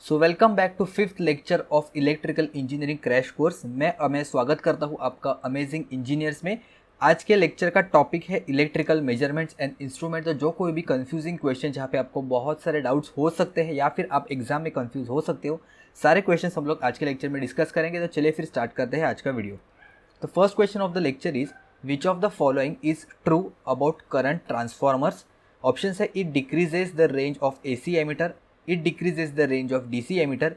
So welcome back to fifth lecture of electrical engineering crash course. मैं स्वागत करता हूं आपका अमेजिंग इंजीनियर्स में। आज के लेक्चर का टॉपिक है इलेक्ट्रिकल मेजरमेंट्स एंड इंस्ट्रूमेंट। तो जो कोई भी कंफ्यूजिंग क्वेश्चन जहां पे आपको बहुत सारे डाउट्स हो सकते हैं या फिर आप एग्जाम में कंफ्यूज हो सकते हो, सारे क्वेश्चन हम लोग आज के लेक्चर में डिस्कस करेंगे। तो चलिए फिर स्टार्ट करते हैं आज का video. The first question of the lecture is which of the following is true about current transformers? Options है it decreases the range of AC emitter, it decreases the range of DC emitter,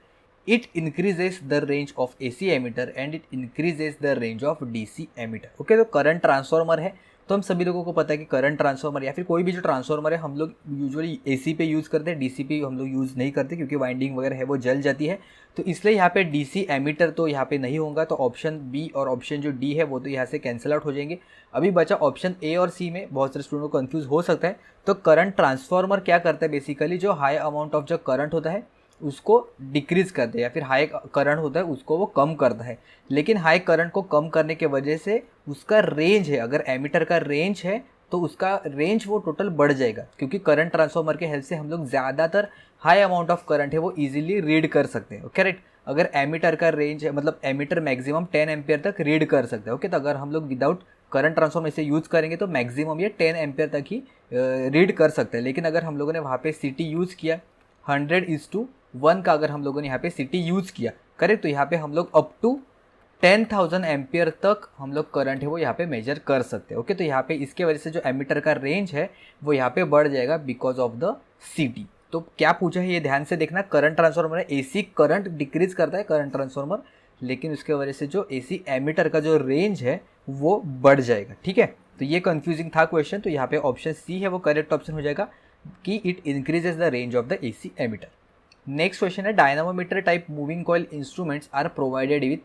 it increases the range of AC emitter and it increases the range of DC emitter. Okay, तो current transformer है तो हम सभी लोगों को पता है कि करंट ट्रांसफार्मर या फिर कोई भी जो ट्रांसफार्मर है हम लोग यूजुअली एसी पे यूज़ करते हैं, डीसी पे हम लोग यूज़ नहीं करते क्योंकि वाइंडिंग वगैरह है वो जल जाती है। तो इसलिए यहाँ पे डीसी एमीटर तो यहाँ पे नहीं होगा। तो ऑप्शन बी और ऑप्शन जो डी है वो तो यहाँ से कैंसिल आउट हो जाएंगे। अभी बचा ऑप्शन ए और सी में। बहुत सारे स्टूडेंट को कंफ्यूज हो सकता है। तो करंट ट्रांसफार्मर क्या करता है, बेसिकली जो हाई अमाउंट ऑफ जो करंट होता है उसको डिक्रीज करते हैं या फिर हाई करंट होता है उसको वो कम करता है। लेकिन हाई करंट को कम करने के वजह से उसका रेंज है, अगर एमीटर का रेंज है तो उसका रेंज वो टोटल बढ़ जाएगा, क्योंकि करंट ट्रांसफार्मर के हेल्प से हम लोग ज़्यादातर हाई अमाउंट ऑफ करंट है वो इजीली रीड कर सकते हैं। करेक्ट, अगर एमीटर का रेंज है मतलब एमीटर मैक्सिमम 10 एम्पियर तक रीड कर सकते हैं। ओके, तो अगर हम लोग विदाउट करंट ट्रांसफार्मर इसे यूज़ करेंगे तो मैक्सिमम ये 10 एम्पियर तक ही रीड कर सकते हैं। लेकिन अगर हम लोगों ने वहाँ पे सिटी यूज़ किया 100:1 का, अगर हम लोगों ने यहाँ पे सिटी यूज़ किया, करेक्ट, तो यहाँ पे हम लोग अप टू 10,000 एम्पियर तक हम लोग करंट है वो यहाँ पे मेजर कर सकते हैं। ओके, तो यहाँ पे इसके वजह से जो एमीटर का रेंज है वो यहाँ पे बढ़ जाएगा बिकॉज ऑफ द सिटी। तो क्या पूछा है ये ध्यान से देखना। करंट ट्रांसफार्मर है, एसी करंट डिक्रीज करता है करंट ट्रांसफार्मर, लेकिन उसके वजह से जो एसी एमीटर का जो रेंज है वो बढ़ जाएगा। ठीक है, तो ये कंफ्यूजिंग था क्वेश्चन। तो यहाँ पे ऑप्शन सी है वो करेक्ट ऑप्शन हो जाएगा कि it increases the range of the AC ammeter. Next question है dynamometer type moving coil instruments are provided with,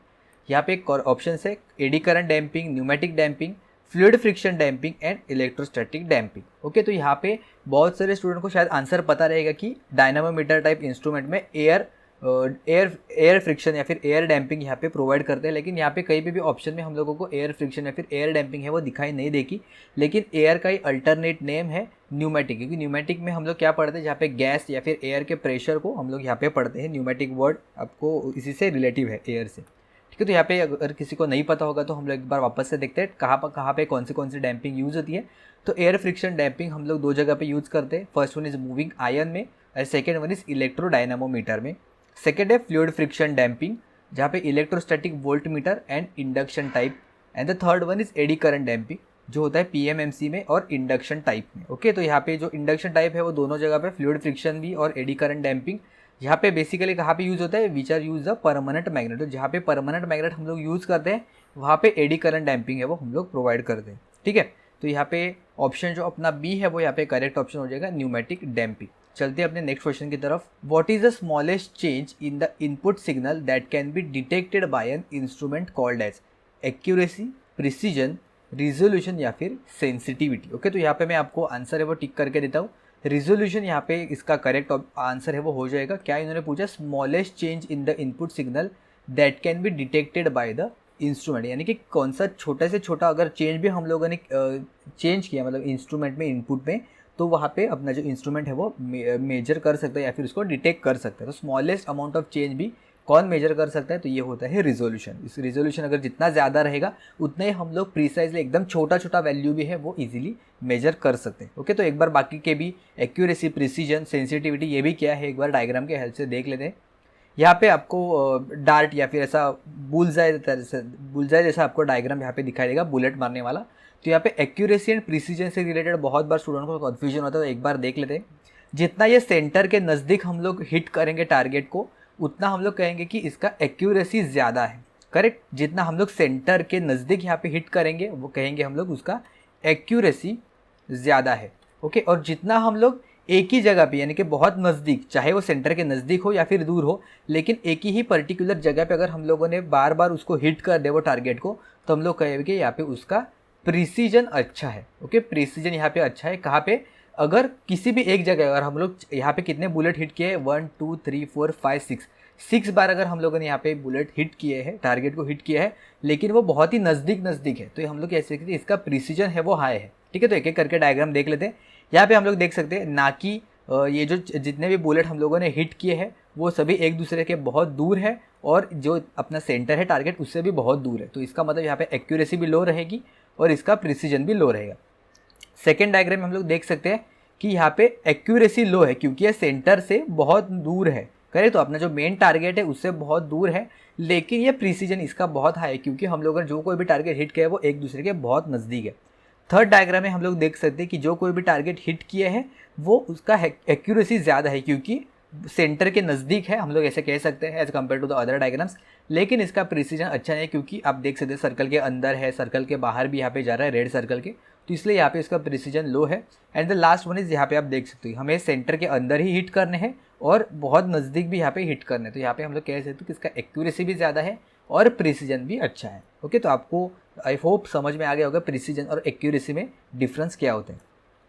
यहाँ पे एक ऑप्शन है eddy current damping, pneumatic damping, fluid friction damping and electrostatic damping. Okay, तो यहाँ पे बहुत सारे स्टूडेंट को शायद आंसर पता रहेगा कि डायनामोमीटर टाइप इंस्ट्रूमेंट में एयर फ्रिक्शन या फिर एयर डैम्पिंग यहाँ पे प्रोवाइड करते हैं। लेकिन यहाँ पे कहीं पे भी ऑप्शन में हम लोगों को एयर फ्रिक्शन या फिर एयर डैम्पिंग है वो दिखाई नहीं देगी। लेकिन एयर का ही अल्टरनेट नेम है न्यूमेटिक, क्योंकि न्यूमेटिक में हम लोग क्या पढ़ते हैं, जहाँ पे गैस या फिर एयर के प्रेशर को हम लोग यहाँ पे पढ़ते हैं। न्यूमेटिक वर्ड आपको इसी से रिलेटिव है, एयर से। ठीक है, तो यहाँ पे अगर किसी को नहीं पता होगा तो हम लोग एक बार वापस से देखते हैं कहाँ पे कौन सी डैम्पिंग यूज़ होती है। तो एयर फ्रिक्शन डैम्पिंग हम लोग दो जगह पे यूज़ करते हैं। First one is moving ion में और सेकेंड वन इज इलेक्ट्रोडायनामोमीटर में। सेकेंड है फ्लूइड फ्रिक्शन डैम्पिंग, जहाँ पे electrostatic volt meter and induction type. And the third one is AD current damping, जो होता है पीएमएमसी में और इंडक्शन टाइप में। ओके, तो यहाँ पे जो इंडक्शन टाइप है वो दोनों जगह पे फ्लूइड फ्रिक्शन भी और एडी करंट डैम्पिंग यहाँ पे बेसिकली कहाँ पे यूज़ होता है, which are use the permanent magnet. तो जहाँ पे परमानेंट मैग्नेट हम लोग यूज़ करते हैं वहाँ पे एडी करंट डैम्पिंग है वो हम लोग प्रोवाइड करते हैं। ठीक है, तो यहाँ पे ऑप्शन जो अपना बी है वो यहाँ पे करेक्ट ऑप्शन हो जाएगा, न्यूमेटिक डैम्पिंग। चलते हैं अपने नेक्स्ट क्वेश्चन की तरफ। What is the smallest change in the input signal that can be detected by an instrument called as accuracy, precision, resolution या फिर सेंसिटिविटी। ओके, तो यहाँ पे मैं आपको आंसर है वो टिक करके देता हूँ। रिजोल्यूशन यहाँ पे इसका करेक्ट आंसर है वो हो जाएगा। क्या इन्होंने पूछा, smallest change in the input signal that can be detected by the instrument, यानी कि कौन सा छोटा से छोटा अगर चेंज भी हम लोगों ने चेंज किया मतलब इंस्ट्रूमेंट में, इनपुट में, तो वहाँ पे अपना जो इंस्ट्रूमेंट है वो मेजर कर सकता है या फिर उसको डिटेक्ट कर सकता है। तो स्मॉलेस्ट अमाउंट ऑफ चेंज भी कौन मेजर कर सकता है, तो ये होता है रिजोल्यूशन। इस रिजोल्यूशन अगर जितना ज़्यादा रहेगा उतना ही हम लोग प्रीसाइजली एकदम छोटा छोटा वैल्यू भी है वो इजीली मेजर कर सकते हैं। ओके, तो एक बार बाकी के भी एक्यूरेसी, प्रिसीजन, सेंसिटिविटी ये भी क्या है एक बार डायग्राम के हेल्प से देख लेते हैं। यहाँ पे आपको डार्ट या फिर ऐसा बुलजाय जैसा आपको डायग्राम यहाँ पे दिखाई देगा, बुलेट मारने वाला। तो यहाँ पे एक्यूरेसी एंड प्रिसीजन से रिलेटेड बहुत बार स्टूडेंट को कन्फ्यूजन होता है, तो एक बार देख लेते हैं। जितना ये सेंटर के नज़दीक हम लोग हिट करेंगे टारगेट को, उतना हम लोग कहेंगे कि इसका एक्यूरेसी ज़्यादा है। करेक्ट, जितना हम लोग सेंटर के नज़दीक यहाँ पे हिट करेंगे वो कहेंगे हम लोग उसका एक्यूरेसी ज़्यादा है। ओके, और जितना हम लोग एक ही जगह पे यानी कि बहुत नज़दीक, चाहे वो सेंटर के नज़दीक हो या फिर दूर हो, लेकिन एक ही पर्टिकुलर जगह पे अगर हम लोगों ने बार बार उसको हिट कर दे वो टारगेट को, तो हम लोग कहेंगे कि यहाँ पे उसका प्रिसीजन अच्छा है। ओके, प्रिसीजन यहाँ पे अच्छा है। कहाँ पे, अगर किसी भी एक जगह, अगर हम लोग यहाँ पे कितने बुलेट हिट किए, 1 2 3 4 5 6 बार अगर हम लोगों ने यहाँ पे बुलेट हिट किए हैं, टारगेट को हिट किया है, लेकिन वो बहुत ही नज़दीक है, तो हम लोग कह सकते हैं इसका प्रिसीजन है वो हाई है। ठीक है, तो एक एक करके डायग्राम देख लेते हैं। यहाँ पे हम लोग देख सकते हैं ना कि ये जो जितने भी बुलेट हम लोगों ने हिट किए हैं वो सभी एक दूसरे के बहुत दूर है और जो अपना सेंटर है टारगेट उससे भी बहुत दूर है। तो इसका मतलब यहाँ पे एक्यूरेसी भी लो रहेगी और इसका प्रिसीजन भी लो रहेगा। सेकेंड डायग्राम में हम लोग देख सकते हैं कि यहाँ पे एक्यूरेसी लो है क्योंकि ये सेंटर से बहुत दूर है, करें तो अपना जो मेन टारगेट है उससे बहुत दूर है, लेकिन ये प्रिसीजन इसका बहुत हाई है क्योंकि हम लोग जो कोई भी टारगेट हिट किया है वो एक दूसरे के बहुत नज़दीक है। थर्ड डायग्राम में हम लोग देख सकते हैं कि जो कोई भी टारगेट हिट किए हैं वो उसका एक्यूरेसी ज़्यादा है क्योंकि सेंटर के नज़दीक है, हम लोग ऐसे कह सकते हैं as compare to the other diagrams. लेकिन इसका प्रिसीजन अच्छा नहीं है क्योंकि आप देख सकते हैं सर्कल के अंदर है, सर्कल के बाहर भी यहाँ पे जा रहा है रेड सर्कल के, तो इसलिए यहाँ पे इसका प्रिसीजन लो है। And the last one is यहाँ पे आप देख सकते हो हमें सेंटर के अंदर ही हिट करने हैं और बहुत नज़दीक भी यहाँ पे हिट करने हैं, तो यहाँ पे हम लोग कह सकते हैं कि इसका एक्यूरेसी भी ज़्यादा है और प्रिसीजन भी अच्छा है। ओके, तो आपको आई होप समझ में आ गया होगा प्रिसीजन और एक्यूरेसी में डिफरेंस क्या होते हैं।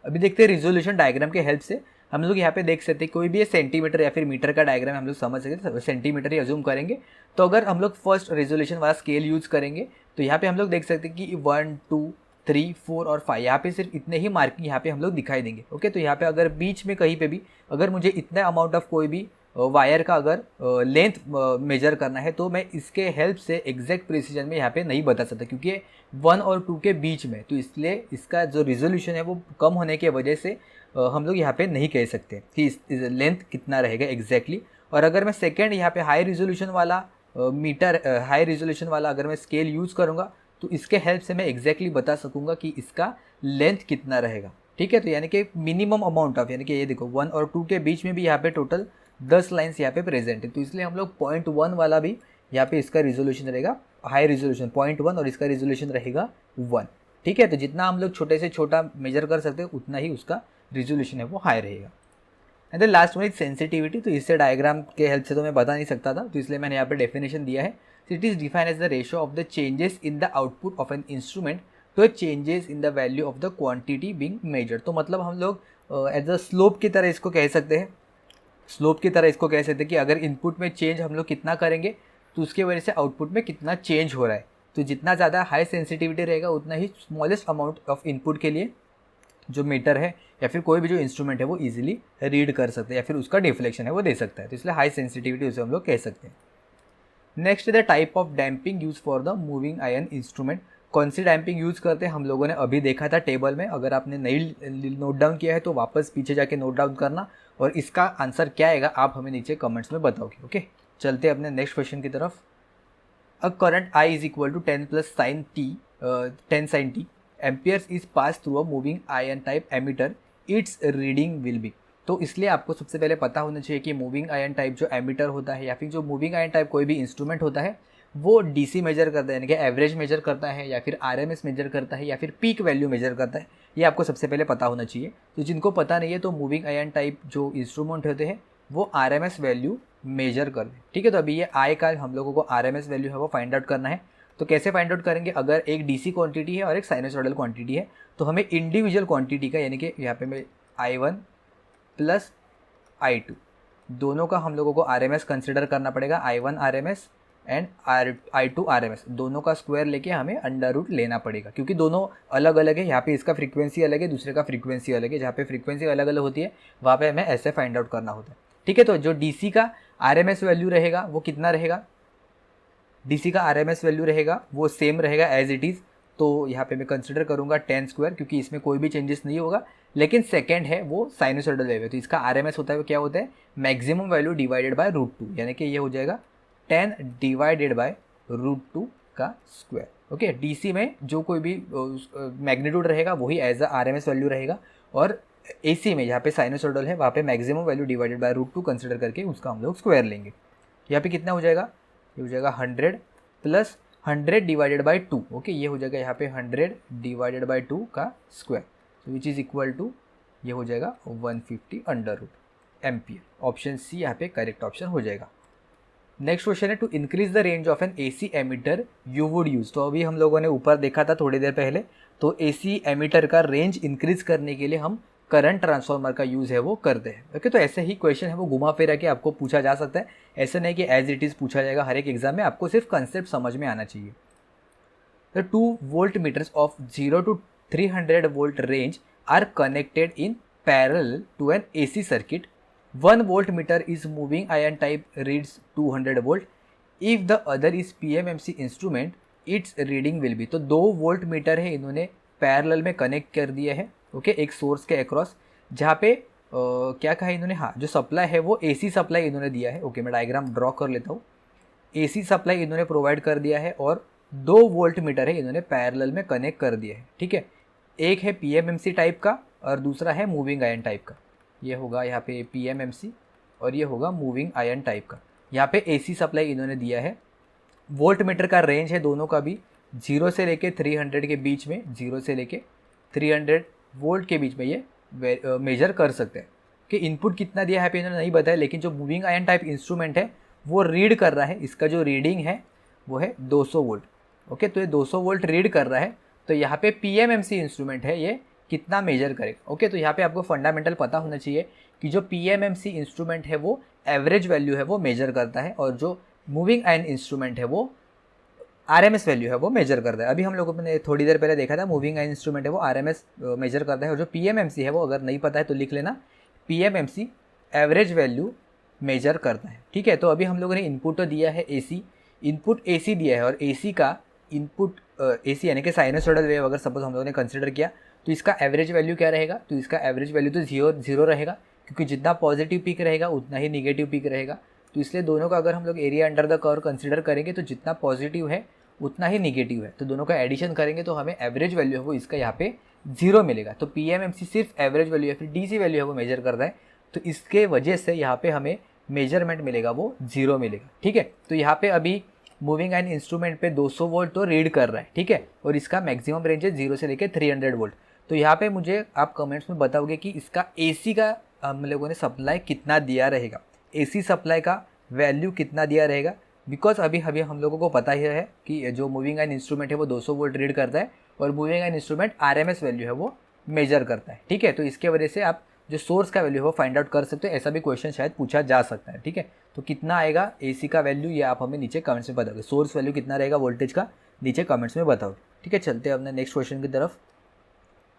अभी देखते हैं रिजोल्यूशन डायग्राम के हेल्प से हम लोग यहाँ पे देख सकते हैं कोई भी सेंटीमीटर या फिर मीटर का डायग्राम हम लोग समझ सकते हैं, सेंटीमीटर ही अज्यूम करेंगे। तो अगर हम लोग फर्स्ट रेजोल्यूशन वाला स्केल यूज करेंगे तो यहाँ पे हम लोग देख सकते हैं कि 1, 2, 3, 4 और 5 यहाँ पे सिर्फ इतने ही मार्किंग यहाँ पे हम लोग दिखाई देंगे। ओके, तो यहाँ पे अगर बीच में कहीं पे भी अगर मुझे इतना अमाउंट ऑफ कोई भी वायर का अगर लेंथ मेजर करना है तो मैं इसके हेल्प से एग्जैक्ट प्रिसीजन में यहाँ पे नहीं बता सकता क्योंकि 1 और 2 के बीच में, तो इसलिए इसका जो रिजोल्यूशन है वो कम होने की वजह से हम लोग यहाँ पे नहीं कह सकते कि इस लेंथ कितना रहेगा एग्जैक्टली। और अगर मैं सेकेंड यहाँ पे हाई रिजोल्यूशन वाला हाई रिजोल्यूशन वाला अगर मैं स्केल यूज़ करूँगा तो इसके हेल्प से मैं एग्जैक्टली बता सकूँगा कि इसका लेंथ कितना रहेगा। ठीक है, तो यानी कि मिनिमम अमाउंट ऑफ, यानी कि ये देखो 1 और 2 के बीच में भी यहाँ पे टोटल 10 लाइन्स यहाँ पे प्रेजेंट है, तो इसलिए हम लोग 0.1 वाला भी यहाँ पे इसका रिजोल्यूशन रहेगा हाई रिजोल्यूशन 0.1 और इसका रिजोल्यूशन रहेगा 1। ठीक है, तो जितना हम लोग छोटे से छोटा मेजर कर सकते हैं उतना ही उसका रिजोल्यूशन है वो हाई रहेगा। And the last one is sensitivity, तो इससे डायग्राम के हेल्प से तो मैं बता नहीं सकता था, तो इसलिए मैंने यहाँ पे डेफिनेशन दिया है। It is define as the ratio of the changes in the output of an instrument to changes in the value of the quantity being measured. तो मतलब हम लोग एज अ स्लोप की तरह इसको कह सकते हैं, स्लोप की तरह इसको कह सकते हैं कि अगर इनपुट में चेंज हम लोग कितना करेंगे तो उसकी वजह से आउटपुट में कितना चेंज हो रहा है। तो जितना ज़्यादा हाई सेंसिटिविटी रहेगा उतना ही स्मॉलेस्ट अमाउंट ऑफ इनपुट के लिए जो मीटर है या फिर कोई भी जो इंस्ट्रूमेंट है वो इजीली रीड कर सकते हैं या फिर उसका डिफ्लेक्शन है वो दे सकता है, तो इसलिए हाई सेंसिटिविटी उसे हम लोग कह सकते हैं। Next the type of damping use for the moving ion instrument. कौन सी डैम्पिंग यूज़ करते हैं हम लोगों ने अभी देखा था टेबल में, अगर आपने नहीं नोट डाउन किया है तो वापस पीछे जाके नोट डाउन करना और इसका आंसर क्या आएगा आप हमें नीचे कमेंट्स में बताओगे। ओके, चलते हैं अपने नेक्स्ट क्वेश्चन की तरफ। A current I is equal to 10 plus sine T 10 sin t amperes is pass through a moving iron type ammeter, its reading will be. तो इसलिए आपको सबसे पहले पता होना चाहिए कि मूविंग आयन टाइप जो एमीटर होता है या फिर जो मूविंग आयन टाइप कोई भी इंस्ट्रूमेंट होता है वो डीसी मेजर करता है, यानी कि एवरेज मेजर करता है या फिर आरएमएस मेजर करता है या फिर पीक वैल्यू मेजर करता है, ये आपको सबसे पहले पता होना चाहिए। तो जिनको पता नहीं है तो मूविंग आयन टाइप जो इंस्ट्रूमेंट होते हैं वो आरएमएस वैल्यू मेजर कर दें। ठीक है, तो अभी ये आई का हम लोगों को आरएमएस वैल्यू है वो फाइंड आउट करना है। तो कैसे फाइंड आउट करेंगे, अगर एक डीसी क्वांटिटी है और एक साइनसॉइडल क्वांटिटी है तो हमें इंडिविजुअल क्वांटिटी का, यानी कि यहाँ पे मैं I1 प्लस I2 दोनों का हम लोगों को आरएमएस कंसिडर करना पड़ेगा। I1 RMS and I2 RMS दोनों का स्क्वायर लेके हमें अंडर रूट लेना पड़ेगा क्योंकि दोनों अलग अलग है। यहाँ पे इसका फ्रीक्वेंसी अलग है, दूसरे का फ्रीक्वेंसी अलग है। जहाँ पे फ्रीक्वेंसी अलग अलग होती है वहाँ पे हमें ऐसे फाइंड आउट करना होता है। ठीक है, तो जो डीसी का आरएमएस वैल्यू रहेगा वो कितना रहेगा, डीसी का आरएमएस वैल्यू रहेगा वो सेम रहेगा एज इट इज़। तो यहाँ पे मैं कंसिडर करूँगा 10 स्क्वायर क्योंकि इसमें कोई भी चेंजेस नहीं होगा। लेकिन सेकंड है वो साइनोसॉइडल वेव है तो इसका आरएमएस होता है वो क्या होता है, मैक्सिमम वैल्यू डिवाइडेड बाय √2, यानी कि ये हो जाएगा 10 डिवाइडेड बाय √2 का स्क्वायर। ओके, डीसी में जो कोई भी मैग्नीट्यूड रहेगा वही एज अ आरएमएस वैल्यू रहेगा और एसी में जहाँ पे साइनोसॉइडल है वहाँ पे maximum value divided by √2 consider करके उसका हम लोग स्क्वायर लेंगे। यहाँ पे कितना हो जाएगा, ये हो जाएगा 100 प्लस 100 डिवाइडेड बाई 2। ओके, ये हो जाएगा यहाँ पे 100 डिवाइडेड बाई 2 का स्क्वायर, तो विच इज़ इक्वल टू ये हो जाएगा 150 under root ampere. Option C यहाँ पे करेक्ट ऑप्शन हो जाएगा। नेक्स्ट क्वेश्चन है to increase the range of an AC ammeter you would use. तो अभी हम लोगों ने ऊपर देखा था थोड़ी देर पहले, तो एसी एमीटर का रेंज इंक्रीज करने के लिए हम करंट ट्रांसफार्मर का यूज़ है वो करते हैं। ओके, तो ऐसे ही क्वेश्चन है वो घुमा फिरा के आपको पूछा जा सकता है, ऐसे नहीं कि एज इट इज़ पूछा जाएगा हर एक एग्जाम में, आपको सिर्फ कंसेप्ट समझ में आना चाहिए। The 2 voltmeters of 0 to 300 volt range are connected in parallel to an AC circuit 1 voltmeter is moving iron type reads 200 volt, if the other is PMMC instrument its reading will be. तो 2 volt meter है, इन्होंने parallel में connect कर दिया है, okay, एक source के across, जहाँ पे क्या कहा इन्होंने, हाँ, जो सप्लाई है वो AC सप्लाई इन्होंने दिया है, ओके, मैं डायग्राम ड्रॉ कर लेता हूँ। AC सप्लाई इन्होंने प्रोवाइड कर दिया है और 2 वोल्ट मीटर है, इन्होंने पैरेलल में कनेक्ट कर दिया है, ठीक है। एक है PMMC टाइप का और दूसरा है मूविंग आयन टाइप का। ये होगा यहाँ पे PMMC और ये होगा मूविंग आयन टाइप का। यहाँ पे AC सप्लाई इन्होंने दिया है। वोल्ट मीटर का रेंज है दोनों का भी 0 से लेके 300 के बीच में, 0 से लेके 300 वोल्ट के बीच में ये मेजर कर सकते हैं। कि इनपुट कितना दिया है पे इन्होंने नहीं बताया, लेकिन जो मूविंग आयन टाइप इंस्ट्रूमेंट है वो रीड कर रहा है, इसका जो रीडिंग है वो है 200 वोल्ट, ओके। तो ये 200 वोल्ट रीड कर रहा है, तो यहाँ पे PMMC इंस्ट्रूमेंट है, ये कितना मेजर करेगा, ओके। तो यहाँ पे आपको फंडामेंटल पता होना चाहिए कि जो PMMC इंस्ट्रूमेंट है वो एवरेज वैल्यू है वो मेजर करता है, और जो मूविंग आयन इंस्ट्रूमेंट है वो RMS वैल्यू है वो मेजर करता है। अभी हम लोगों ने थोड़ी देर पहले देखा था मूविंग आयन इंस्ट्रूमेंट है वो RMS मेजर करता है, और जो PMMC है वो, अगर नहीं पता है तो लिख लेना, PMMC एवरेज वैल्यू मेजर करता है, ठीक है। तो अभी हम लोगों ने इनपुट तो दिया है AC, इनपुट AC दिया है, और AC का इनपुट AC यानी कि साइनसोइडल वेव अगर सपोज हम लोगों ने कंसिडर किया, तो इसका एवरेज वैल्यू क्या रहेगा, तो इसका एवरेज वैल्यू तो जीरो रहेगा, क्योंकि जितना पॉजिटिव पीक रहेगा उतना ही निगेटिव पीक रहेगा। तो इसलिए दोनों का अगर हम लोग area under the curve consider करेंगे तो जितना पॉजिटिव है उतना ही निगेटिव है, तो दोनों का एडिशन करेंगे तो हमें एवरेज वैल्यू है वो इसका यहाँ पे 0 मिलेगा। तो PMMC सिर्फ एवरेज वैल्यू या फिर DC वैल्यू है वो मेजर करता है, तो इसके वजह से यहाँ पे हमें मेजरमेंट मिलेगा वो 0 मिलेगा, ठीक है। तो यहाँ पे अभी मूविंग आयन इंस्ट्रूमेंट पे 200 वोल्ट तो रीड कर रहा है, ठीक है, और इसका मैक्सिमम रेंज है 0 से लेकर 300 वोल्ट। तो यहाँ पे मुझे आप कमेंट्स में बताओगे कि इसका AC का हम लोगों ने सप्लाई कितना दिया रहेगा, AC सप्लाई का वैल्यू कितना दिया रहेगा, बिकॉज अभी हम लोगों को पता ही है कि जो मूविंग आयन इंस्ट्रूमेंट है वो 200 वोल्ट रीड करता है, और moving ion instrument RMS value है वो मेजर करता है, ठीक है। तो इसके वजह से आप जो सोर्स का वैल्यू है वो फाइंड आउट कर सकते हो, ऐसा भी क्वेश्चन शायद पूछा जा सकता है, ठीक है। तो कितना आएगा AC का वैल्यू, ये आप हमें नीचे कमेंट्स में बताओगे, सोर्स वैल्यू कितना रहेगा वोल्टेज का, नीचे कमेंट्स में बताओ, ठीक है। चलते हैं अपने नेक्स्ट क्वेश्चन की तरफ।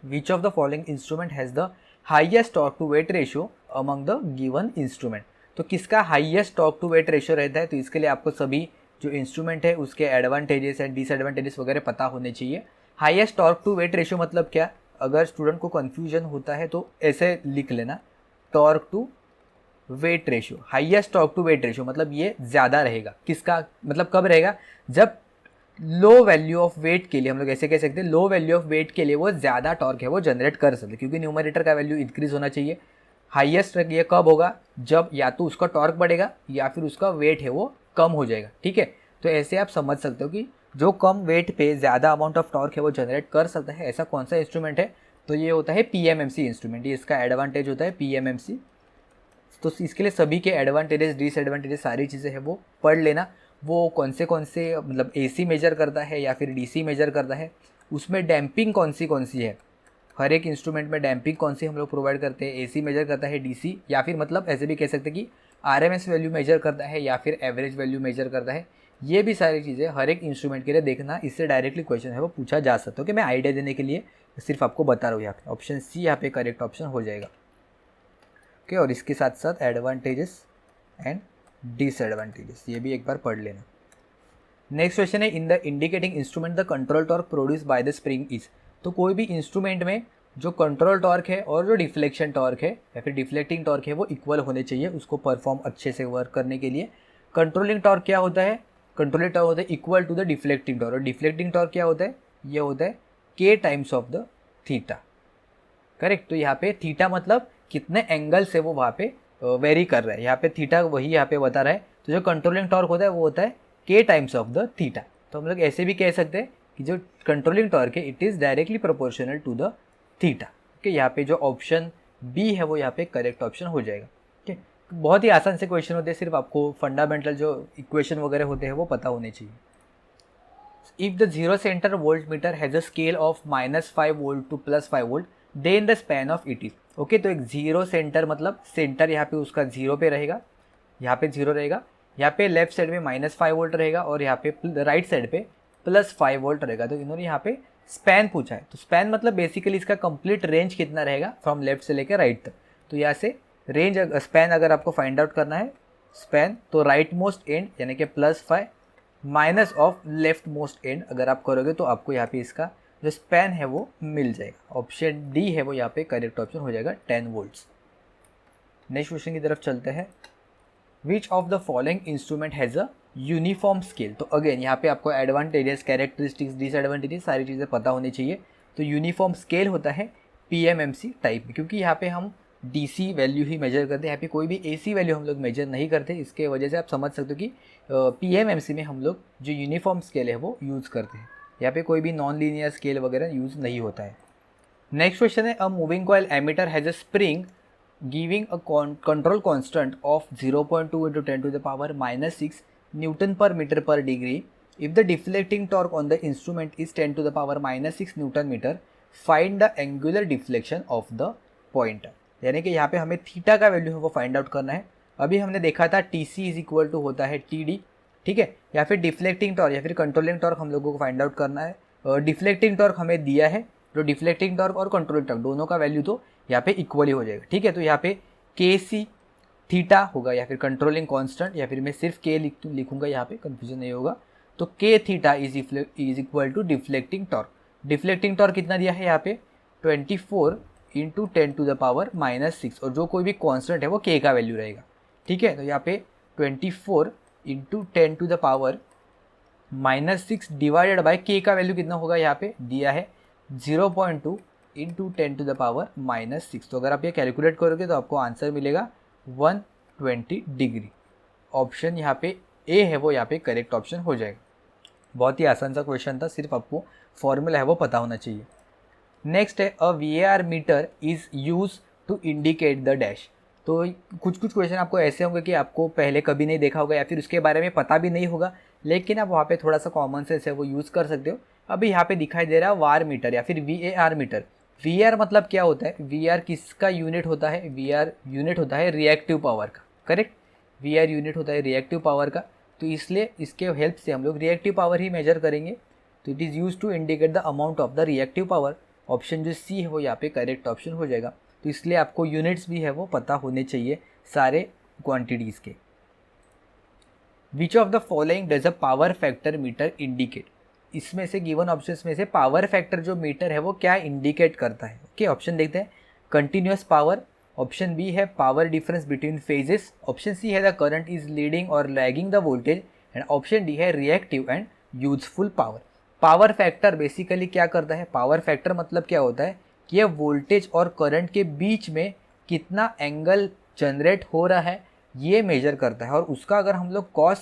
Which of the following instrument has the highest torque to weight ratio among the given instrument. तो किसका highest torque to weight ratio रहता है, तो इसके लिए आपको सभी जो इंस्ट्रूमेंट है उसके एडवांटेजेस एंड डिसएडवांटेजेस वगैरह पता होने चाहिए। Highest torque to weight ratio मतलब क्या, अगर स्टूडेंट को कन्फ्यूजन होता है तो ऐसे लिख लेना, torque to weight ratio, highest torque to weight ratio मतलब ये ज़्यादा रहेगा, किसका मतलब कब रहेगा, जब लो वैल्यू ऑफ वेट के लिए, हम लोग ऐसे कह सकते हैं लो वैल्यू ऑफ वेट के लिए वो ज़्यादा टॉर्क है वो जनरेट कर सकते, क्योंकि न्यूमरेटर का वैल्यू इंक्रीज होना चाहिए। हाईएस्ट ये कब होगा, जब या तो उसका टॉर्क बढ़ेगा या फिर उसका वेट है वो कम हो जाएगा, ठीक है। तो ऐसे आप समझ सकते हो कि जो कम वेट पे ज़्यादा अमाउंट ऑफ टॉर्क है वो जनरेट कर सकता है, ऐसा कौन सा इंस्ट्रूमेंट है, तो ये होता है PMMC इंस्ट्रूमेंट, ये इसका एडवांटेज होता है PMMC। तो इसके लिए सभी के एडवांटेजेस डिसएडवांटेजेस सारी चीज़ें हैं वो पढ़ लेना, वो कौन से मतलब AC मेजर करता है या फिर DC मेजर करता है, उसमें डैम्पिंग कौन सी है, हर एक इंस्ट्रूमेंट में डैम्पिंग कौन सी हम लोग प्रोवाइड करते हैं, AC मेजर करता है, DC, या फिर मतलब ऐसे भी कह सकते हैं कि RMS वैल्यू मेजर करता है या फिर एवरेज वैल्यू मेजर करता है। ये भी सारी चीज़ें हर एक इंस्ट्रूमेंट के लिए देखना, इससे डायरेक्टली क्वेश्चन है वो पूछा जा सकता है, कि मैं आइडिया देने के लिए सिर्फ आपको बता रहा हूँ। यहाँ पे ऑप्शन C यहाँ पे करेक्ट ऑप्शन हो जाएगा, ओके। और इसके साथ साथ एडवांटेजेस एंड डिसएडवांटेजेस ये भी एक बार पढ़ लेना। नेक्स्ट क्वेश्चन है, in the indicating instrument the control torque produce by the spring is. तो कोई भी इंस्ट्रूमेंट में जो कंट्रोल टॉर्क है और जो डिफ्लेक्शन टॉर्क है या फिर डिफ्लेक्टिंग टॉर्क है वो इक्वल होने चाहिए उसको परफॉर्म अच्छे से वर्क करने के लिए। कंट्रोलिंग टॉर्क क्या होता है, कंट्रोलिंग टॉर्क होता है equal to the deflecting torque, और डिफ्लेक्टिंग टॉर्क क्या होता है, ये होता है K times of the theta, correct. तो यहाँ पे थीटा मतलब कितने एंगल से वो वहाँ पे वेरी कर रहा है, यहाँ पे थीटा वही यहाँ पे बता रहा है। तो जो कंट्रोलिंग टॉर्क होता है वो होता है K times of the theta. तो हम लोग ऐसे भी कह सकते हैं कि जो कंट्रोलिंग टॉर्क है it is directly proportional to the theta, okay. यहाँ पे जो ऑप्शन बी है वो यहाँ पे करेक्ट ऑप्शन हो जाएगा, ठीक है। बहुत ही आसान से क्वेश्चन होते हैं, सिर्फ आपको फंडामेंटल जो इक्वेशन वगैरह होते हैं वो पता होने चाहिए। If the zero centre voltmeter has a scale of -5 volt to +5 volt then the span of it is, okay. तो एक जीरो सेंटर मतलब सेंटर यहाँ पे उसका 0 पे रहेगा, यहाँ पे 0 रहेगा, यहाँ पे लेफ्ट साइड में -5 वोल्ट रहेगा और यहाँ पे राइट साइड पे +5 वोल्ट रहेगा। तो इन्होंने यहाँ पे स्पैन पूछा है, तो स्पैन मतलब बेसिकली इसका कंप्लीट रेंज कितना रहेगा फ्रॉम लेफ्ट से लेकर राइट तक। तो यहाँ से रेंज स्पैन अगर आपको फाइंड आउट करना है स्पैन, तो राइट मोस्ट एंड यानी कि +5 minus of left most and अगर आप करोगे तो आपको यहाँ पे इसका जो स्पैन है वो मिल जाएगा। ऑप्शन डी है वो यहाँ पे करेक्ट ऑप्शन हो जाएगा 10 वोल्ट्स। नेक्स्ट क्वेश्चन की तरफ चलते हैं। विच of the following instrument has a uniform scale. तो अगेन यहाँ पे आपको एडवांटेजेस, कैरेक्टरिस्टिक्स, डिसएडवांटेजेस सारी चीज़ें पता होनी चाहिए। तो यूनिफॉर्म स्केल होता है PMMC टाइप में, क्योंकि यहाँ पे हम DC वैल्यू ही मेजर करते हैं, यहाँ पे कोई भी AC वैल्यू हम लोग मेजर नहीं करते। इसके वजह से आप समझ सकते हो कि PMMC में हम लोग जो यूनिफॉर्म स्केल है वो यूज़ करते हैं। यहाँ पे कोई भी नॉन लीनियर स्केल वगैरह यूज़ नहीं होता है। नेक्स्ट क्वेश्चन है, a moving coil ammeter has a spring giving a control constant of 0.2 into 10 to the power -6 Newton per meter per degree. If the deflecting torque on the instrument is 10 to the power -6 Newton meter, find the angular deflection of the pointer. यानी कि यहाँ पे हमें theta का value है वो find out करना है। अभी हमने देखा था TC इज इक्वल टू होता है TD, ठीक है, या फिर डिफ्लेक्टिंग टॉर्क या फिर कंट्रोलिंग टॉर्क हम लोगों को फाइंड आउट करना है। डिफ्लेक्टिंग टॉर्क हमें दिया है, तो डिफ्लेक्टिंग टॉर्क और कंट्रोलिंग टॉर्क दोनों का वैल्यू तो यहाँ पे इक्वली हो जाएगा, ठीक है। तो यहाँ पे KC थीटा होगा या फिर कंट्रोलिंग कांस्टेंट, या फिर मैं सिर्फ K लिखूंगा, यहाँ पे कंफ्यूजन नहीं होगा। तो K theta is equal to deflecting torque. Deflecting torque कितना दिया है यहाँ पे 24 इंटू 10 टू द पावर -6, और जो कोई भी कांस्टेंट है वो K का वैल्यू रहेगा, ठीक है। तो यहाँ पे 24 into 10 to the power -6 divided by K का वैल्यू कितना होगा यहाँ पे दिया है 0.2 इंटू 10 टू द पावर -6। तो अगर आप ये कैलकुलेट करोगे तो आपको आंसर मिलेगा 120 डिग्री। ऑप्शन यहाँ पे ए है वो यहाँ पे करेक्ट ऑप्शन हो जाएगा। बहुत ही आसान सा क्वेश्चन था, सिर्फ आपको फॉर्मूला है वो पता होना चाहिए। नेक्स्ट है, a VAR meter is use to indicate the dash. तो कुछ क्वेश्चन आपको ऐसे होंगे कि आपको पहले कभी नहीं देखा होगा या फिर उसके बारे में पता भी नहीं होगा, लेकिन आप वहाँ पे थोड़ा सा कॉमन सेंस है वो यूज़ कर सकते हो। अभी यहाँ पे दिखाई दे रहा है वार मीटर या फिर VAR मीटर। VR मतलब क्या होता है, VR किसका यूनिट होता है, VR यूनिट होता है रिएक्टिव पावर का, करेक्ट। VR यूनिट होता है रिएक्टिव पावर का, तो इसलिए इसके हेल्प से हम लोग रिएक्टिव पावर ही मेजर करेंगे। तो it is use to indicate the amount of the reactive power. Option जो सी है वो यहाँ पे करेक्ट ऑप्शन हो जाएगा। तो इसलिए आपको यूनिट्स भी है वो पता होने चाहिए सारे क्वांटिटीज़ के। विच of the following does a power factor metre indicate. इसमें से गिवन ऑप्शंस में से पावर फैक्टर जो मीटर है वो क्या इंडिकेट करता है। ओके, ऑप्शन देखते हैं। कंटिन्यूअस पावर, ऑप्शन बी है power difference between phases, option C है द करंट इज लीडिंग और lagging the voltage, and option D है reactive and useful power. Power factor basically क्या करता है, पावर फैक्टर मतलब क्या होता है कि यह वोल्टेज और करंट के बीच में कितना एंगल जनरेट हो रहा है ये मेजर करता है, और उसका अगर हम लोग cos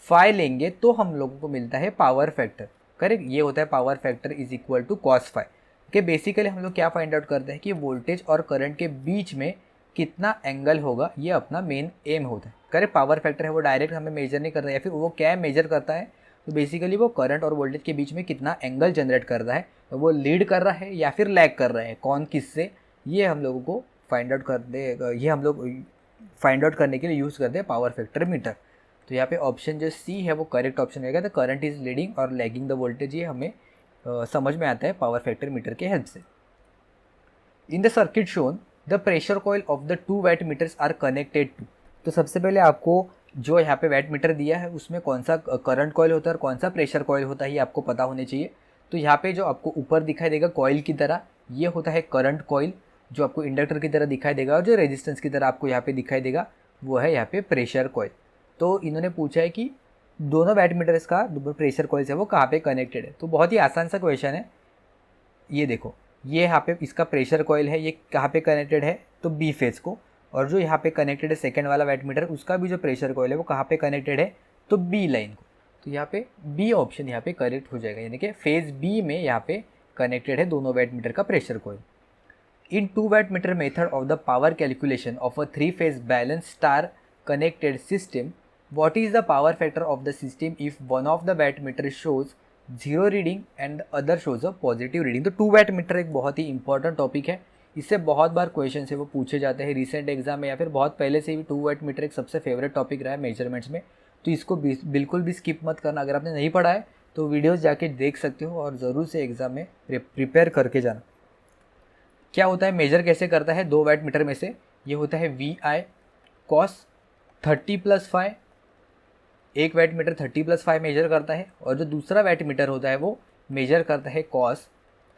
फाई लेंगे तो हम लोगों को मिलता है पावर फैक्टर, करेक्ट। ये होता है power factor is equal to cos phi. कि बेसिकली हम लोग क्या फाइंड आउट करते हैं कि वोल्टेज और करंट के बीच में कितना एंगल होगा, ये अपना मेन एम होता है, करेक्ट। पावर फैक्टर है वो डायरेक्ट हमें मेजर नहीं कर रहा है, या फिर वो क्या मेजर करता है, तो बेसिकली वो करंट और वोल्टेज के बीच में कितना एंगल जनरेट कर रहा है, वो लीड कर रहा है या फिर लैग कर रहा है, कौन किससे, ये हम लोगों को फाइंड आउट ये हम लोग फाइंड आउट करने के लिए यूज़ करते हैं पावर फैक्टर मीटर। तो यहाँ पे ऑप्शन जो सी है वो करेक्ट ऑप्शन रहेगा। तो करंट इज लीडिंग और लैगिंग द वोल्टेज, ये हमें समझ में आता है पावर फैक्टर मीटर के हेल्प से। In the circuit shown the pressure coil of the 2 wattmeters are connected to. तो सबसे पहले आपको जो यहाँ पे वैट मीटर दिया है उसमें कौन सा करंट कॉइल होता है और कौन सा प्रेशर कॉइल होता है ये आपको पता होने चाहिए। तो यहाँ पे जो आपको ऊपर दिखाई देगा कॉइल की तरह, ये होता है करंट कॉइल, जो आपको इंडक्टर की तरह दिखाई देगा, और जो रेजिस्टेंस की तरह आपको यहाँ पे दिखाई देगा वो है यहाँ पे प्रेशर कॉइल। तो इन्होंने पूछा है कि दोनों वैट मीटर्स का प्रेशर कॉइल्स है वो कहाँ पे कनेक्टेड है। तो बहुत ही आसान सा क्वेश्चन है, ये देखो, ये यहाँ पे इसका प्रेशर कॉइल है, ये कहाँ पे कनेक्टेड है, तो बी फेज को, और जो यहाँ पे कनेक्टेड है सेकंड वाला वैट मीटर, उसका भी जो प्रेशर कॉइल है वो कहाँ पे कनेक्टेड है, तो बी लाइन को। तो यहाँ पे बी ऑप्शन यहाँ पे करेक्ट हो जाएगा, यानी कि फेज बी में यहाँ पे कनेक्टेड है दोनों वैट मीटर का pressure coil. In 2 wattmeter method of the power calculation of a 3 phase balance star connected system, what is the power factor of the system if one of the watt meter shows 0 reading and other shows a positive reading। तो 2 VAT metre एक बहुत ही important topic है, इससे बहुत बार question है वो पूछे जाते हैं रिसेंट एग्जाम में, या फिर बहुत पहले से भी 2 वैट मीटर एक सबसे फेवरेट टॉपिक रहा है मेजरमेंट्स में। तो इसको बिल्कुल भी स्किप मत करना। अगर आपने नहीं पढ़ा है तो वीडियोज़ जाके देख सकते हो और ज़रूर से एग्जाम में प्रिपेयर करके जाना। क्या होता है, मेजर कैसे करता है 2 वैट मीटर में से, ये होता है वी आई कॉस 30+5, एक वैट मीटर 30+5 मेजर करता है, और जो दूसरा वैट मीटर होता है वो मेजर करता है कॉस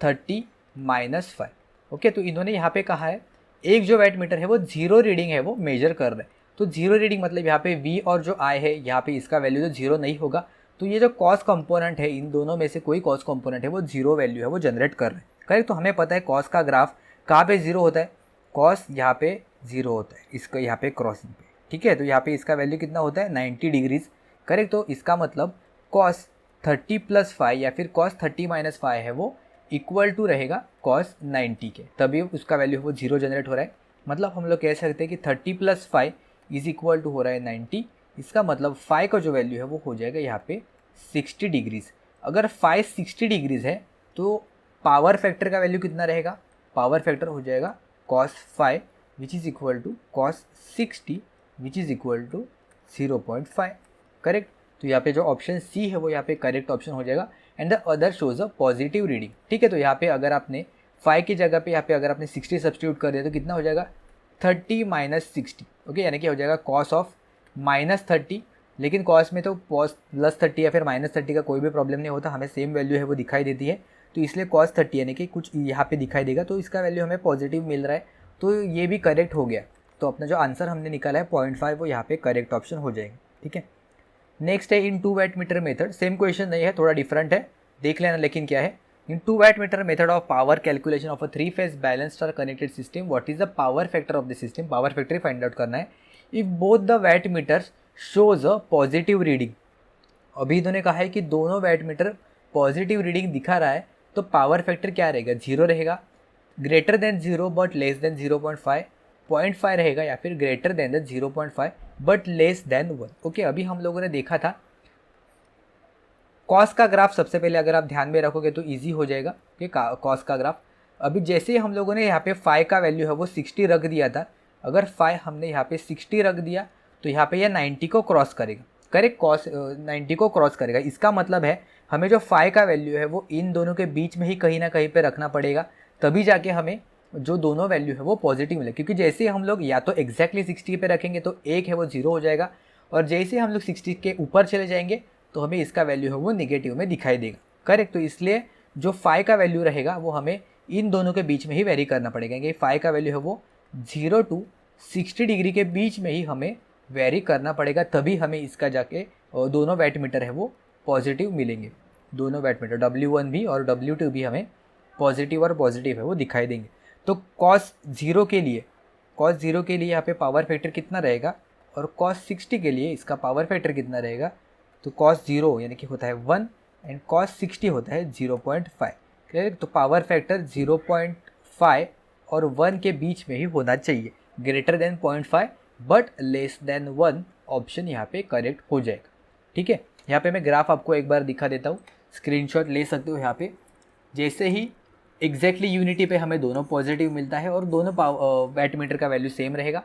30-5। ओके, तो इन्होंने यहाँ पे कहा है एक जो वैट मीटर है वो जीरो रीडिंग है वो मेजर कर रहे हैं। तो जीरो रीडिंग मतलब यहाँ पे वी और जो आई है यहाँ पे इसका वैल्यू तो जीरो नहीं होगा, तो ये जो कॉस कंपोनेंट है इन दोनों में से कोई कॉस कंपोनेंट है वो जीरो वैल्यू है वो जनरेट कर रहे हैं। करेक्ट, तो हमें पता है कॉस का ग्राफ कहाँ पे जीरो होता है, कॉस यहाँ पे जीरो होता है, इसका यहाँ पे क्रॉसिंग पे। ठीक है, तो यहाँ पे इसका वैल्यू कितना होता है 90 डिग्रीज। करेक्ट, तो इसका मतलब कॉस 30+5 या फिर कॉस 30-5 है वो इक्वल टू रहेगा कॉस 90 के, तभी उसका वैल्यू वो जीरो जनरेट हो रहा है। मतलब हम लोग कह सकते हैं कि 30+5 इज इक्वल टू हो रहा है 90। इसका मतलब 5 का जो वैल्यू है वो हो जाएगा यहाँ पे 60 डिग्रीज। अगर 5 60 डिग्रीज है तो पावर फैक्टर का वैल्यू कितना रहेगा, पावर फैक्टर हो जाएगा cos 5 which is equal to cos 60 which is equal to 0.5। Correct, तो यहाँ पे जो ऑप्शन सी है वो यहाँ पे करेक्ट ऑप्शन हो जाएगा, and the other shows a positive reading. ठीक है, तो यहाँ पे अगर आपने 5 की जगह पे यहाँ पे अगर आपने 60 सब्स्टिट्यूट कर दिया तो कितना हो जाएगा 30-60। ओके, यानी कि हो जाएगा कॉस ऑफ -30, लेकिन कॉस में तो कॉस +30 या फिर -30 का कोई भी प्रॉब्लम नहीं होता, हमें सेम वैल्यू है वो दिखाई देती है, तो इसलिए cos 30 यानी कि कुछ यहाँ पे दिखाई देगा, तो इसका वैल्यू हमें पॉजिटिव मिल रहा है, तो ये भी करेक्ट हो गया। तो अपना जो आंसर हमने निकाला है 0.5 वो यहाँ पे करेक्ट ऑप्शन हो जाएगा। ठीक है, नेक्स्ट है in 2 wattmeter method. Same question नहीं है, थोड़ा डिफरेंट है, देख लेना लेकिन क्या है। In 2 wattmeter method of power calculation of a 3 phase balance star connected system, what is the power factor of the system. Power factor find out करना है। If both the wattmeters shows a positive reading, अभी इन्होंने कहा है कि दोनों VAT metre positive reading दिखा रहा है, तो पावर फैक्टर क्या रहेगा, जीरो रहेगा, greater than 0 but less than 0.5, 0.5 रहेगा, या फिर greater than the 0.5 but less than 1। Okay, अभी हम लोगों ने देखा था कॉस का ग्राफ, सबसे पहले अगर आप ध्यान में रखोगे तो ईजी हो जाएगा कि कॉस का ग्राफ। अभी जैसे ही हम लोगों ने यहाँ पे 5 का वैल्यू है वो 60 रख दिया था, अगर 5 हमने यहाँ पे 60 रख दिया तो यहाँ पे यह 90 को क्रॉस करेगा। करेक्ट, कॉस 90 को क्रॉस करेगा, इसका मतलब है हमें जो 5 का वैल्यू है वो इन दोनों के बीच में ही कहीं ना कहीं पे रखना पड़ेगा, तभी जाके हमें जो दोनों वैल्यू है वो पॉजिटिव मिले। क्योंकि जैसे हम लोग या तो एग्जैक्टली 60 पे रखेंगे तो एक है वो जीरो हो जाएगा, और जैसे हम लोग 60 के ऊपर चले जाएंगे तो हमें इसका वैल्यू है वो निगेटिव में दिखाई देगा। करेक्ट, तो इसलिए जो 5 का वैल्यू रहेगा वो हमें इन दोनों के बीच में ही वेरी करना पड़ेगा, क्योंकि 5 का वैल्यू है वो 0 to 60 डिग्री के बीच में ही हमें वेरी करना पड़ेगा, तभी हमें इसका जाके दोनों वैट मीटर है वो पॉजिटिव मिलेंगे। दोनों वैट मीटर W1 भी और W2 भी हमें पॉजिटिव और पॉजिटिव है वो दिखाई देंगे। तो cos 0 के लिए यहाँ पे पावर फैक्टर कितना रहेगा, और cos 60 के लिए इसका पावर फैक्टर कितना रहेगा, तो cos 0 यानी कि होता है 1 एंड cos 60 होता है 0.5। क्लियर, तो पावर फैक्टर 0.5 और 1 के बीच में ही होना चाहिए, greater than 0.5 but less than 1 option यहाँ पे करेक्ट हो जाएगा। ठीक है, यहाँ पे मैं ग्राफ आपको एक बार दिखा देता हूँ, स्क्रीनशॉट ले सकते हो। यहाँ पे जैसे ही एग्जैक्टली यूनिटी पे हमें दोनों पॉजिटिव मिलता है और दोनों वैट मीटर का वैल्यू सेम रहेगा,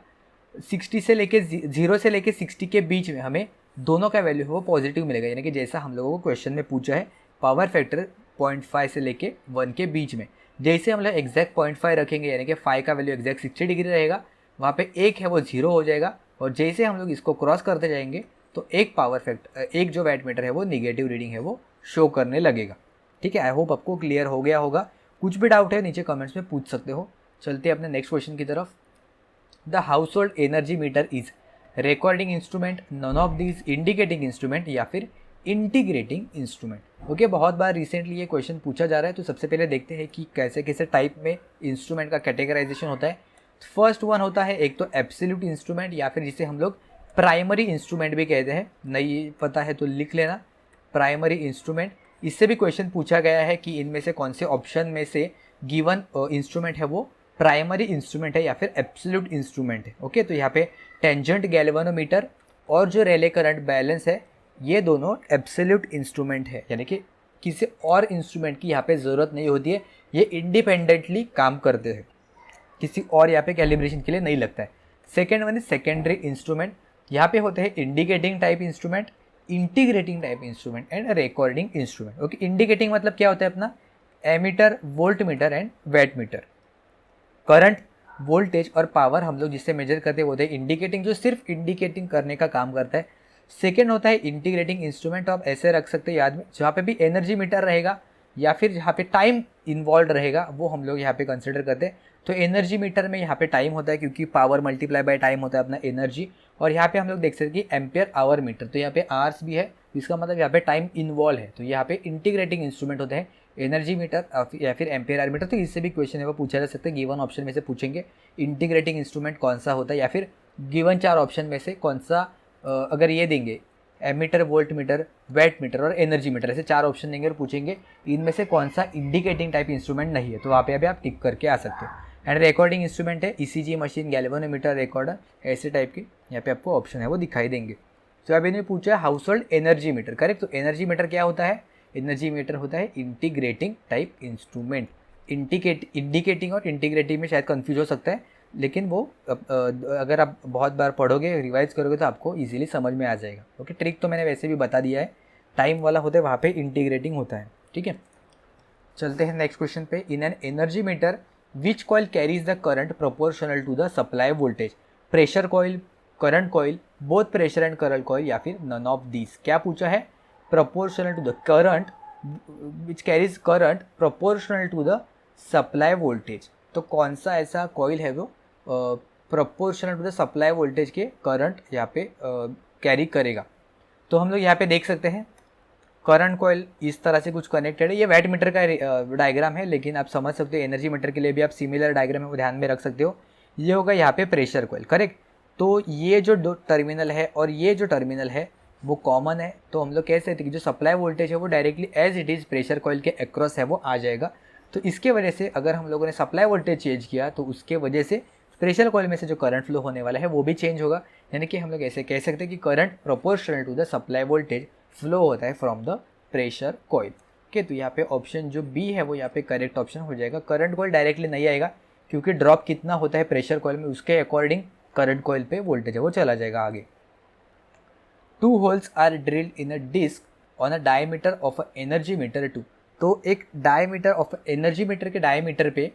60 से लेके 0 से लेके 60 के बीच में हमें दोनों का वैल्यू है वो पॉजिटिव मिलेगा, यानी कि जैसा हम लोगों को क्वेश्चन में पूछा है पावर फैक्टर 0.5 से लेके 1 के बीच में। जैसे हम लोग एग्जैक्ट 0.5 रखेंगे यानी कि 5 का वैल्यू एग्जैक्ट 60 डिग्री रहेगा, वहाँ पे एक है वो जीरो हो जाएगा, और जैसे हम लोग इसको क्रॉस करते जाएंगे तो एक पावर फैक्टर एक जो वैट मीटर है वो निगेटिव रीडिंग है वो शो करने लगेगा। ठीक है, आई होप आपको क्लियर हो गया होगा। कुछ भी डाउट है नीचे कमेंट्स में पूछ सकते हो। चलते हैं अपने नेक्स्ट क्वेश्चन की तरफ। The household energy meter is recording instrument, none of these indicating instrument, या फिर इंटीग्रेटिंग इंस्ट्रूमेंट। ओके, बहुत बार रिसेंटली ये क्वेश्चन पूछा जा रहा है, तो सबसे पहले देखते हैं कि कैसे कैसे टाइप में इंस्ट्रूमेंट का कैटेगराइजेशन होता है। फर्स्ट वन होता है एक तो एब्सोल्यूट इंस्ट्रूमेंट, या फिर जिसे हम लोग प्राइमरी इंस्ट्रूमेंट भी कहते हैं, नहीं पता है तो लिख लेना प्राइमरी इंस्ट्रूमेंट। इससे भी क्वेश्चन पूछा गया है कि इनमें से कौन से ऑप्शन में से गिवन इंस्ट्रूमेंट है वो प्राइमरी इंस्ट्रूमेंट है या फिर एब्सोल्यूट इंस्ट्रूमेंट है। ओके, तो यहाँ पे टेंजेंट गैल्वेनोमीटर और जो रेले करंट बैलेंस है ये दोनों एब्सोल्यूट इंस्ट्रूमेंट है, यानी कि किसी और इंस्ट्रूमेंट की यहाँ पे ज़रूरत नहीं होती है, ये इंडिपेंडेंटली काम करते हैं, किसी और यहाँ पे कैलिब्रेशन के लिए नहीं लगता है। Second one is secondary instrument, यहाँ पे होते हैं indicating type instrument, integrating type instrument and recording instrument. Okay, indicating मतलब क्या होता है अपना ammeter, voltmeter and wattmeter. Current voltage और पावर हम लोग जिससे मेजर करते हैं वो होता है इंडिकेटिंग, जो सिर्फ इंडिकेटिंग करने का काम करता है। सेकेंड होता है इंटीग्रेटिंग इंस्ट्रूमेंट, आप ऐसे रख सकते हैं याद में, जहाँ पे भी एनर्जी मीटर रहेगा या फिर जहाँ पे टाइम इन्वॉल्व रहेगा वो हम लोग यहाँ पे कंसिडर करते हैं। तो एनर्जी मीटर में यहाँ पे टाइम होता है क्योंकि पावर मल्टीप्लाई बाय टाइम होता है अपना एनर्जी। और यहाँ पे हम लोग देख सकते हैं कि एम्पियर आवर मीटर, तो यहाँ पे आवर्स भी है, इसका मतलब यहाँ पे टाइम इन्वॉल्व है। तो यहाँ पे इंटीग्रेटिंग इंस्ट्रूमेंट होते हैं एनर्जी मीटर या फिर एम्पियर आवर मीटर। तो इससे भी क्वेश्चन है वो पूछा जा सकता है, गिवन ऑप्शन में से पूछेंगे इंटीग्रेटिंग इंस्ट्रूमेंट कौन सा होता है, या फिर गिवन 4 ऑप्शन में से कौन सा अगर ये देंगे ammeter, voltmeter, wattmeter और एनर्जी मीटर, ऐसे 4 ऑप्शन देंगे और पूछेंगे इनमें से कौन सा इंडिकेटिंग टाइप इंस्ट्रूमेंट नहीं है, तो वहाँ पे अभी आप टिक करके आ सकते हो। एंड रिकॉर्डिंग इंस्ट्रूमेंट है ईसीजी मशीन, गैल्वेनोमीटर, रिकॉर्डर, ऐसे टाइप के यहाँ पे आपको ऑप्शन है वो दिखाई देंगे। तो अभी इन्हें पूछा house hold energy metre, correct. तो एनर्जी मीटर क्या होता है, एनर्जी मीटर होता है इंटीग्रेटिंग टाइप इंस्ट्रूमेंट। इंडिकेटिंग और इंटीग्रेटिंग में शायद कंफ्यूज हो सकता है, लेकिन वो अगर आप बहुत बार पढ़ोगे, रिवाइज करोगे तो आपको इजीली समझ में आ जाएगा। ओके, ट्रिक तो मैंने वैसे भी बता दिया है, टाइम वाला होता है वहाँ पे इंटीग्रेटिंग होता है, ठीक है। चलते हैं नेक्स्ट क्वेश्चन पे। In an energy meter which coil carries the current proportional to the supply voltage, pressure coil, current coil, both pressure and current coil, या फिर नन ऑफ दीज। क्या पूछा है, proportional to the current which carries current proportional to the supply voltage. तो कौन सा ऐसा coil है वो proportional to the supply voltage के करंट यहाँ पे कैरी करेगा। तो हम लोग यहाँ पे देख सकते हैं करंट कॉइल इस तरह से कुछ कनेक्टेड है। ये वैट मीटर का डायग्राम है, लेकिन आप समझ सकते हो एनर्जी मीटर के लिए भी आप सिमिलर डायग्राम में ध्यान में रख सकते हो। ये होगा यहाँ पे प्रेशर कॉइल, करेक्ट। तो ये जो दो टर्मिनल है और ये जो टर्मिनल है वो कॉमन है, तो हम लोग कह सकते हैं कि जो सप्लाई वोल्टेज है वो directly as it is pressure coil के अक्रॉस है वो आ जाएगा। तो इसके वजह से अगर हम लोगों ने सप्लाई वोल्टेज चेंज किया तो उसके वजह से प्रेशर कॉइल में से जो करंट फ्लो होने वाला है वो भी चेंज होगा। यानी कि हम लोग ऐसे कह सकते हैं कि current proportional to the supply voltage flow होता है from the pressure coil. Okay, तो यहाँ पे ऑप्शन जो बी है वो यहाँ पे करेक्ट ऑप्शन हो जाएगा। करंट कॉइल डायरेक्टली नहीं आएगा क्योंकि ड्रॉप कितना होता है प्रेशर कॉइल में उसके अकॉर्डिंग करंट कॉइल पे वोल्टेज है वो चला जाएगा आगे। 2 holes are drilled in a disc on a diameter of a energy meter 2। तो एक डायमीटर ऑफ एनर्जी मीटर के डायमीटर पे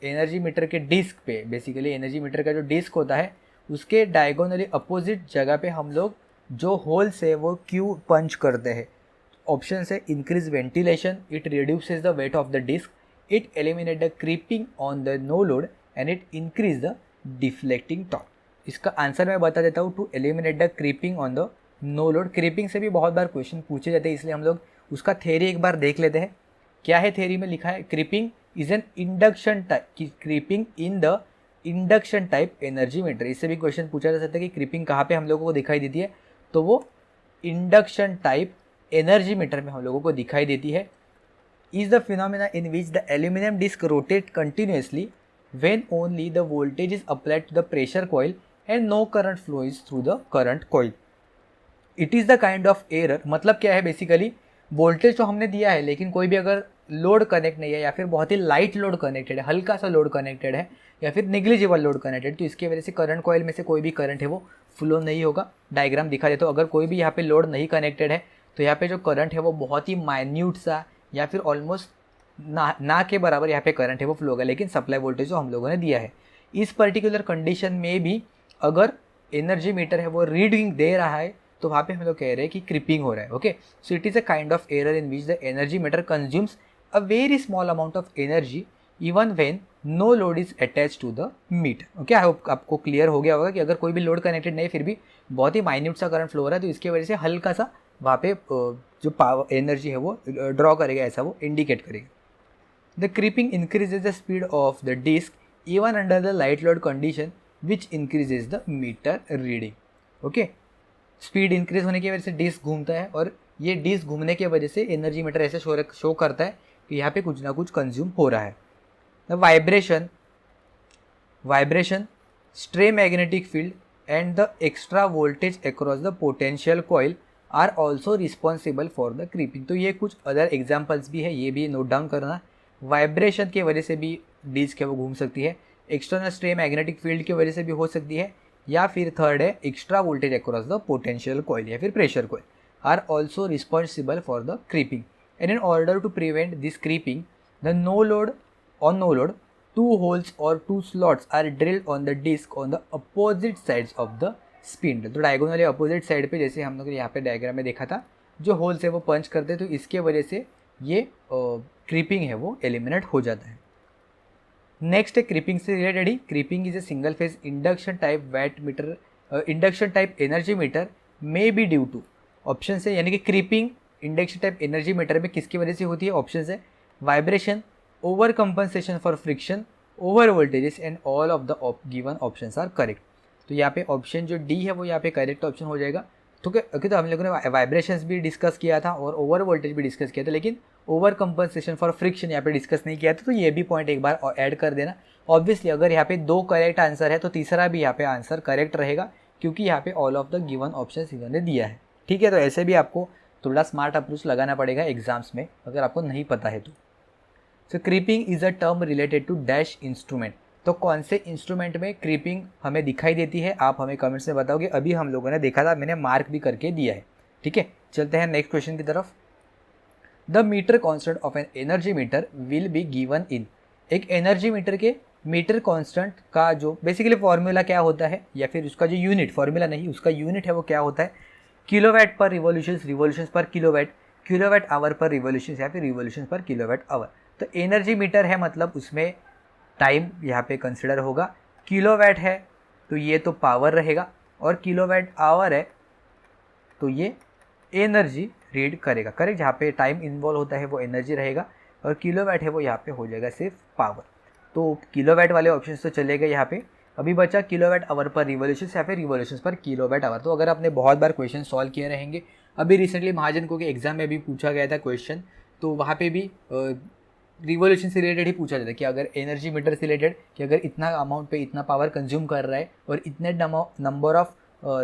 एनर्जी मीटर के डिस्क पे, बेसिकली एनर्जी मीटर का जो डिस्क होता है उसके डायगोनली अपोजिट जगह पे हम लोग जो होल्स है वो क्यों पंच करते हैं। ऑप्शन है increase ventilation, it reduces the weight of the disc, it eliminate the creeping on the no load and it increase the deflecting torque. इसका आंसर मैं बता देता हूँ, to eliminate the creeping on the no load. Creeping से भी बहुत बार question पूछे जाते हैं, इसलिए हम लोग उसका थ्योरी एक बार देख लेते हैं। क्या है थ्योरी में लिखा है, creeping is an induction type, creeping in the induction type energy metre. इससे भी क्वेश्चन पूछा जा सकता है कि क्रीपिंग कहाँ पे हम लोगों को दिखाई देती है, तो वो इंडक्शन टाइप एनर्जी मीटर में हम लोगों को दिखाई देती है। Is the phenomena in which the aluminium disc rotate continuously when only the voltage is applied to the pressure coil and no current flows through the current coil. It is the kind of error, मतलब क्या है, basically voltage तो हमने दिया है लेकिन कोई भी अगर लोड कनेक्ट नहीं है या फिर बहुत ही लाइट लोड कनेक्टेड है, हल्का सा लोड कनेक्टेड है या फिर निग्लिजिबल लोड कनेक्टेड, तो इसकी वजह से करंट कॉइल में से कोई भी करंट है वो फ्लो नहीं होगा। डायग्राम दिखा देता हूँ, अगर कोई भी यहाँ पे लोड नहीं कनेक्टेड है तो यहाँ पे जो करंट है वो बहुत ही माइन्यूट सा या फिर ऑलमोस्ट ना के बराबर यहाँ पे करंट है वो फ्लो होगा। लेकिन सप्लाई वोल्टेज जो हम लोगों ने दिया है, इस पर्टिकुलर कंडीशन में भी अगर एनर्जी मीटर है वो रीडिंग दे रहा है तो वहाँ पे हम लोग कह रहे हैं कि क्रिपिंग हो रहा है। Okay, so it is a kind of error in which the energy meter consumes a very small amount of energy even when no load is attach to the meter. Okay, I hope आपको clear हो गया होगा कि अगर कोई भी load connected नहीं फिर भी बहुत ही माइन्यूट सा करंट फ्लो हो रहा है तो इसकी वजह से हल्का सा वहाँ पे जो पावर एनर्जी है वो ड्रॉ करेगा, ऐसा वो इंडिकेट करेगा। The creeping increases the speed of the disk even under the light load condition which increases the meter reading. Okay, speed increase होने की वजह से डिस्क घूमता है और ये डिस्क घूमने की वजह से एनर्जी मीटर ऐसे शो करता है कि यहाँ पे कुछ ना कुछ कंज्यूम हो रहा है। The vibration, stray magnetic field and the extra voltage across the potential coil are also responsible for the creeping. तो ये कुछ अदर एग्जाम्पल्स भी है, ये भी नोट डाउन करना। वाइब्रेशन की वजह से भी डिस्क है वो घूम सकती है, एक्सटर्नल स्ट्रे मैग्नेटिक फील्ड की वजह से भी हो सकती है, या फिर थर्ड है extra voltage across the potential coil या फिर pressure coil are also responsible for the creeping. And in order to prevent this creeping the no load 2 holes or 2 slots are drilled on the disc on the opposite sides of the spindle। तो diagonally opposite side पे, जैसे हम लोग यहाँ पे diagram में देखा था, जो होल्स है वो पंच करते हैं, तो इसके वजह से ये क्रीपिंग है वो एलिमिनेट हो जाता है। नेक्स्ट है क्रीपिंग से रिलेटेड ही। Creeping is a single phase induction type watt meter, induction type energy meter may be due to. Option है, यानी कि creeping induction type energy meter में किसकी वजह से होती है? ऑप्शन है vibration, over compensation for friction, over voltages, and all of the given options are correct. तो यहाँ पे ऑप्शन जो डी है वो यहाँ पे करेक्ट ऑप्शन हो जाएगा। तो ओके, तो हम लोगों ने वाइब्रेशंस भी डिस्कस किया था और ओवर वोल्टेज भी डिस्कस किया था, लेकिन ओवर कंपनसेशन फॉर फ्रिक्शन यहाँ पे डिस्कस नहीं किया था, तो ये भी पॉइंट एक बार ऐड कर देना। ऑब्वियसली अगर यहाँ पे 2 करेक्ट आंसर है तो तीसरा भी यहाँ पे आंसर करेक्ट रहेगा, क्योंकि यहाँ पे all of the given option इन्होंने दिया है। ठीक है, तो ऐसे भी आपको थोड़ा स्मार्ट अप्रोच लगाना पड़ेगा एग्जाम्स में अगर आपको नहीं पता है तो। So creeping is a term related to dash instrument. तो कौन से इंस्ट्रूमेंट में क्रीपिंग हमें दिखाई देती है, आप हमें कमेंट्स में बताओगे। अभी हम लोगों ने देखा था, मैंने मार्क भी करके दिया है। ठीक है, चलते हैं नेक्स्ट क्वेश्चन की तरफ। The meter constant of an energy meter will be given in. एक एनर्जी मीटर के मीटर कॉन्स्टेंट का जो बेसिकली फॉर्मूला क्या होता है, या फिर उसका जो यूनिट, फॉर्मूला नहीं, उसका यूनिट है वो क्या होता है? किलोवाट पर रिवॉल्यूशंस, रिवॉल्यूशंस पर किलोवाट, किलोवाट आवर पर रिवॉल्यूशंस या फिर रिवॉल्यूशंस पर किलोवाट आवर। तो एनर्जी मीटर है, मतलब उसमें टाइम यहाँ पे कंसिडर होगा। किलोवाट है तो ये तो पावर रहेगा, और किलोवाट आवर है तो ये एनर्जी रीड करेगा। करेक्ट, जहाँ पे टाइम इन्वॉल्व होता है वो एनर्जी रहेगा, और किलोवाट है वो यहाँ पे हो जाएगा सिर्फ पावर। तो किलोवाट वाले ऑप्शन तो चले गए यहाँ पे। अभी बचा किलोवाट आवर पर रिवॉल्यूशंस या फिर रिवॉल्यूशंस पर किलोवाट आवर। तो अगर आपने बहुत बार क्वेश्चन सॉल्व किए रहेंगे, अभी रिसेंटली महाजन को के एग्जाम में भी पूछा गया था क्वेश्चन, तो वहाँ पे भी रिवॉल्यूशन से रिलेटेड ही पूछा जाता है कि अगर एनर्जी मीटर से रिलेटेड, कि अगर इतना अमाउंट पे इतना पावर कंज्यूम कर रहा है और इतने नंबर ऑफ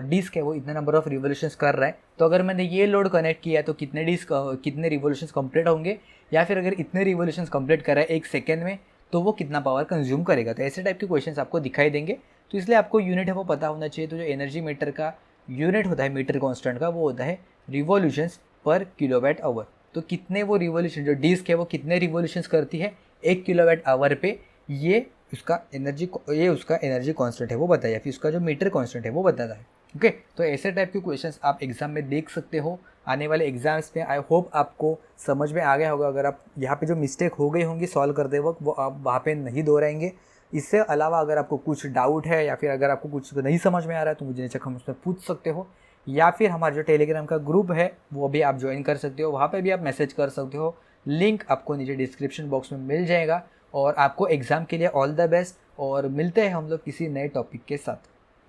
डिस्क है वो इतने नंबर ऑफ रिवॉल्यूशंस कर रहा है, तो अगर मैंने ये लोड कनेक्ट किया तो कितने डिस्क कितने रिवॉल्यूशंस कंप्लीट होंगे, या फिर अगर इतने रिवॉल्यूशंस कंप्लीट कर रहा है 1 सेकेंड में तो वो कितना पावर कंज्यूम करेगा। तो ऐसे टाइप के क्वेश्चंस आपको दिखाई देंगे, तो इसलिए आपको यूनिट है वो पता होना चाहिए। तो जो एनर्जी मीटर का यूनिट होता है मीटर कॉन्स्टेंट का, वो होता है रिवॉल्यूशंस पर किलोवाट आवर। तो कितने वो रिवॉल्यूशन, जो डिस्क है वो कितने रिवॉल्यूशंस करती है 1 किलोवाट आवर पे, ये उसका एनर्जी कांस्टेंट है वो बताया, फिर उसका जो मीटर कांस्टेंट है वो बताता है। ओके, तो ऐसे टाइप के क्वेश्चंस आप एग्जाम में देख सकते हो आने वाले एग्जाम्स में। आई होप आपको समझ में आ गया होगा। अगर आप यहाँ पे जो मिस्टेक हो गई होंगी सॉल्व करते वक्त, वो आप वहाँ पे नहीं दोहराएंगे। इससे अलावा अगर आपको कुछ डाउट है या फिर अगर आपको कुछ नहीं समझ में आ रहा है तो मुझे नीचे कमेंट्स में पूछ सकते हो, या फिर हमारा जो टेलीग्राम का ग्रुप है वो भी आप ज्वाइन कर सकते हो, वहाँ पे भी आप मैसेज कर सकते हो। लिंक आपको नीचे डिस्क्रिप्शन बॉक्स में मिल जाएगा। और आपको एग्ज़ाम के लिए ऑल द बेस्ट, और मिलते हैं हम लोग किसी नए टॉपिक के साथ।